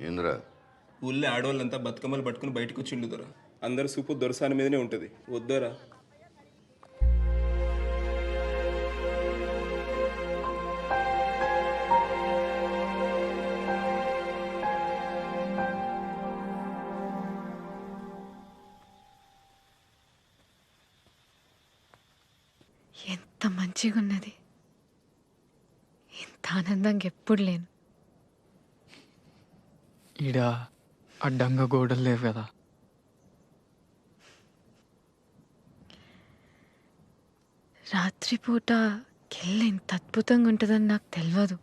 ఏంద్రా? ఊళ్ళో ఆడవాళ్ళంతా బతుకమ్మలు పట్టుకుని బయటకు వచ్చి ఉండుదరా. అందరు సూపు దొరసాని మీదనే ఉంటుంది. వద్దరా? ఎంత మంచిగా ఉన్నది. ఇంత ఆనందంగా ఎప్పుడు లేను. ఈడ అడ్డంగా గోడలు లేవు కదా. రాత్రిపూట కెళ్ళ ఇంత అద్భుతంగా ఉంటుందని నాకు తెలియదు.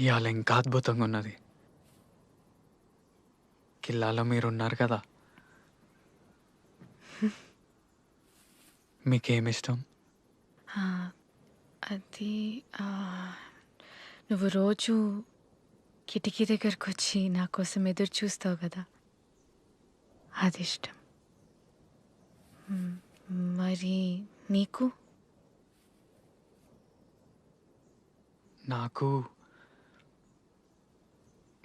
ఇవాళ ఇంకా అద్భుతంగా ఉన్నది. కిల్లాలో మీరున్నారు కదా. మీకేమిష్టం? ఆ, అది నువ్వు రోజు కిటికీ దగ్గరకు వచ్చి నా కోసం ఎదురు చూస్తావు కదా, అది ఇష్టం. మరి నీకు? నాకు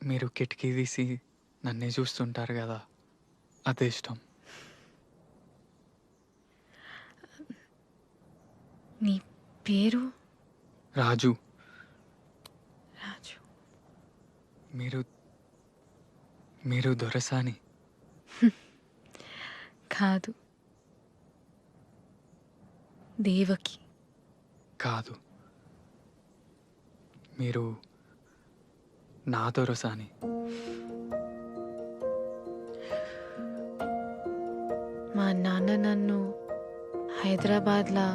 మీరు కిటికీ తీసి నన్నే చూస్తుంటారు కదా, అదే ఇష్టం. నీ పేరు? రాజు. రాజు. మీరు దొరసాని కాదు, దేవకి. కాదు, మీరు నా దొరసాని. మా నాన్న నన్ను హైదరాబాద్లో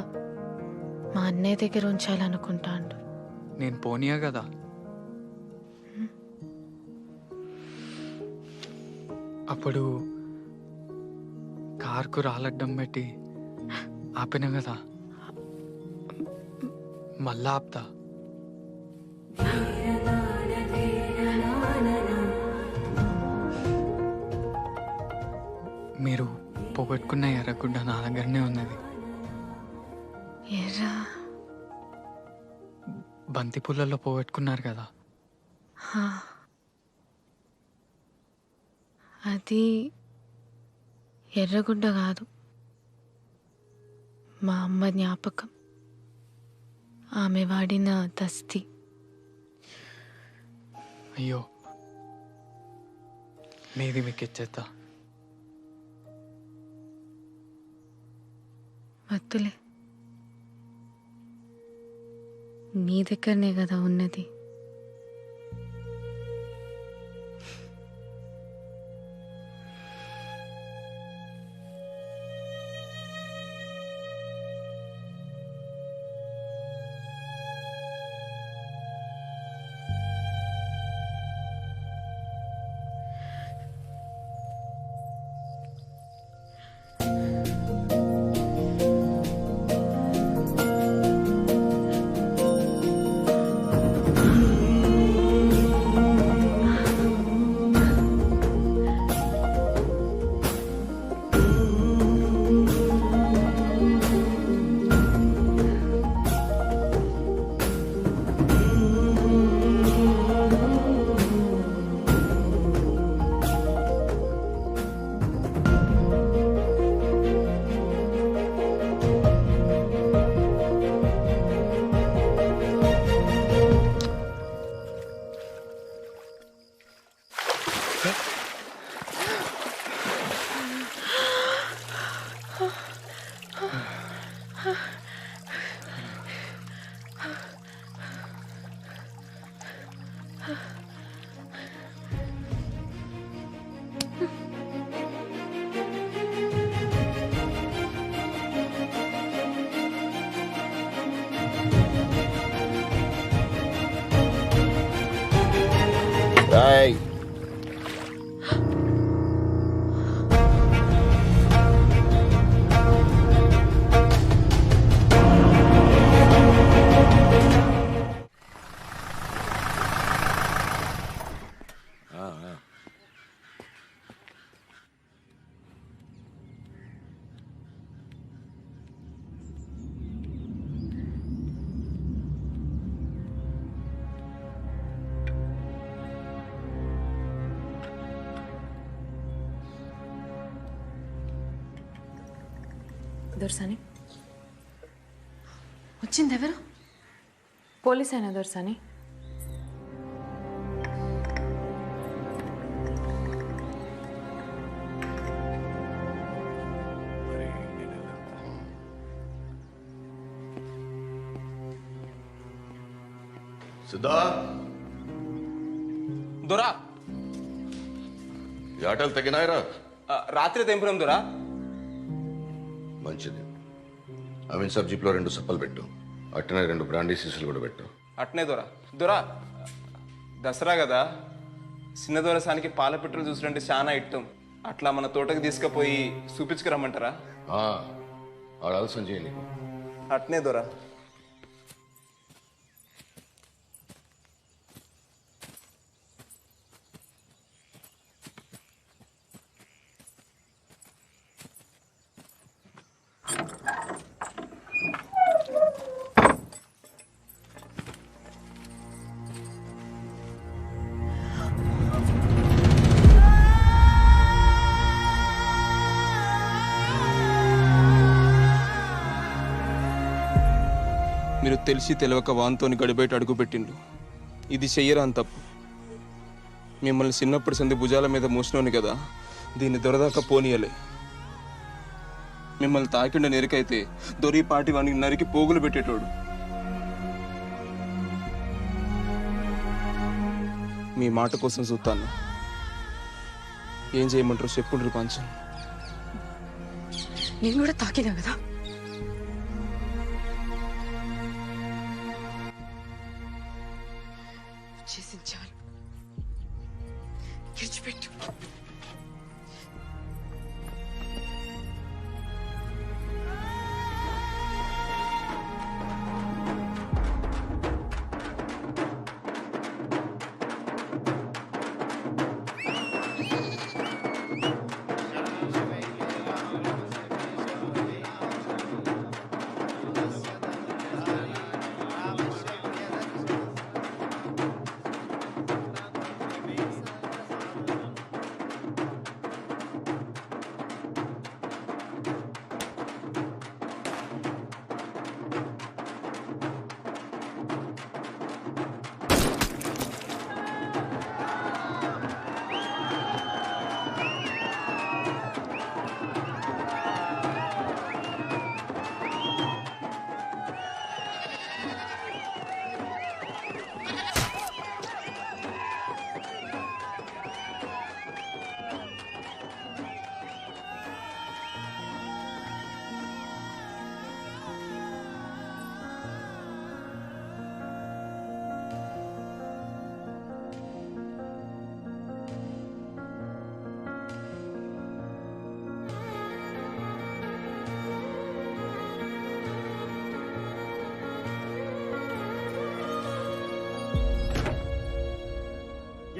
మా అన్నయ్య దగ్గర ఉంచాలనుకుంటాడు. నేను పోనీయా కదా. అప్పుడు కార్కు రాలడ్డం పెట్టి ఆపిన కదా, మళ్ళా ఆపుతా. మీరు పోగొట్టుకున్న ఎర్రగుడ్డ నా దగ్గరనే ఉన్నది. ఎర్రా? బంతి పూలలో పోగొట్టుకున్నారు కదా. హా. అది ఎర్రగుడ్డ కాదు, మా అమ్మ జ్ఞాపకం. ఆమె వాడిన దస్తి. అయ్యో, మీది మీకు ఇచ్చేద్దా. వద్దులే, నీ దగ్గరనే కదా ఉన్నది. రాయ్. దొరసాని వచ్చింది ఎవరు? పోలీస్ అయినా దొరసాని? సిద్ధా దొరా ఈ ఆటలు తగినాయరా? రాత్రి తెంపురం దొరా. మంచిది. అమీన్ సాబ్ జీప్లో 2 సప్పలు పెట్టు, అట్టనే 2 బ్రాండీ సీసులు కూడా పెట్టు. అట్నే దొరా. దొరా దసరా కదా, చిన్న దొరసానికి పాల పెట్రోల్ చూసినంటే చాలా ఇట్టం. అట్లా మన తోటకి తీసుకుపోయి చూపించుకురమ్మంటారా? ఆడ ఆలస్యం చేయని. అట్నే దొరా. మీరు తెలిసి తెలియక వాన్తోని గడిబయట అడుగుపెట్టిండు. ఇది చెయ్యరా అని తప్పు. మిమ్మల్ని చిన్నప్పటి సంది భుజాల మీద మోసినోని కదా, దీన్ని దొరదాకా పోనీయలే. మిమ్మల్ని తాకిండ నెరికైతే దొరి పాటి వానికి నరికి పోగులు పెట్టేటోడు. మీ మాట కోసం చూస్తాను. ఏం చేయమంటారు చెప్పుండ్రి పంచం. నేను కూడా తాకినా కదా. చేసింది చాలు, విడిచిపెట్టు.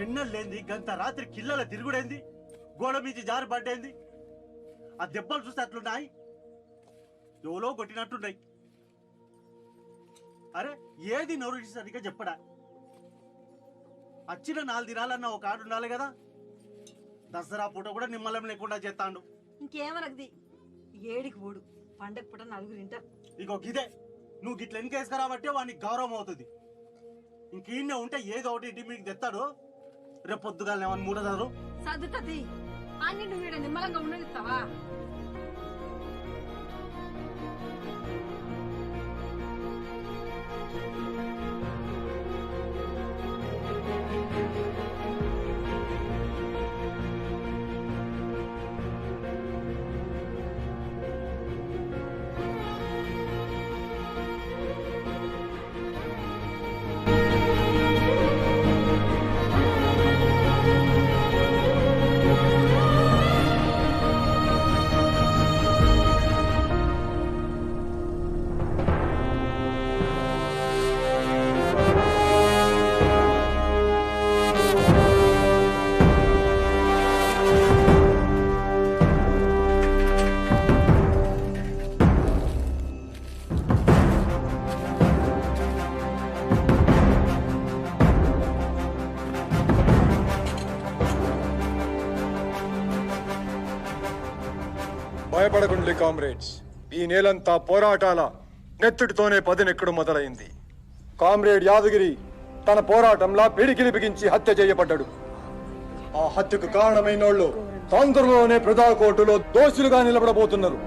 ఎన్నెళ్ళేంది గంత రాత్రి కిల్లల తిరుగుడైంది, గోడ మీది జారి పడ్డైంది. ఆ దెబ్బలు చూస్తే అట్లున్నాయి, ఎవలో కొట్టినట్టున్నాయి. అరే ఏది నోరు సరిగ్గా చెప్పడా? వచ్చిన 4 దినాలన్న ఒక ఆడు ఉండాలి కదా. దసరా పూట కూడా నిమ్మలం లేకుండా చేస్తాడు. ఇంకేమనది ఏడికి ఓడు పండగ పూట 4 తింటారు. ఇగో గిదే నువ్వు గిట్ల ఎన్కేసుకురాబట్టే వానికి గౌరవం అవుతుంది. ఇంకీన్నే ఉంటే ఏదో ఒకటి ఇంటి మీకు తెస్తాడు. రేపు పొద్దుగా ఏమన్నా మూడదారు సర్దుతది అన్ని నువ్వు ఈడ నిమ్మలంగా ఉండనిస్తావా? భయపడకండి కామ్రేడ్స్, ఈ నేలంతా పోరాటాల నెత్తుటితోనే పదునెక్కడు మొదలైంది. కామ్రేడ్ యాదగిరి తన పోరాటంలా పిడికిలి బిగించి హత్య చేయబడ్డాడు. ఆ హత్యకు కారణమైనోళ్ళు తొందరలోనే ప్రజాకోర్టులో దోషులుగా నిలబడబోతున్నారు.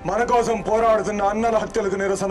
మన కోసం పోరాడుతున్న అన్నల హత్యలకు నిరసన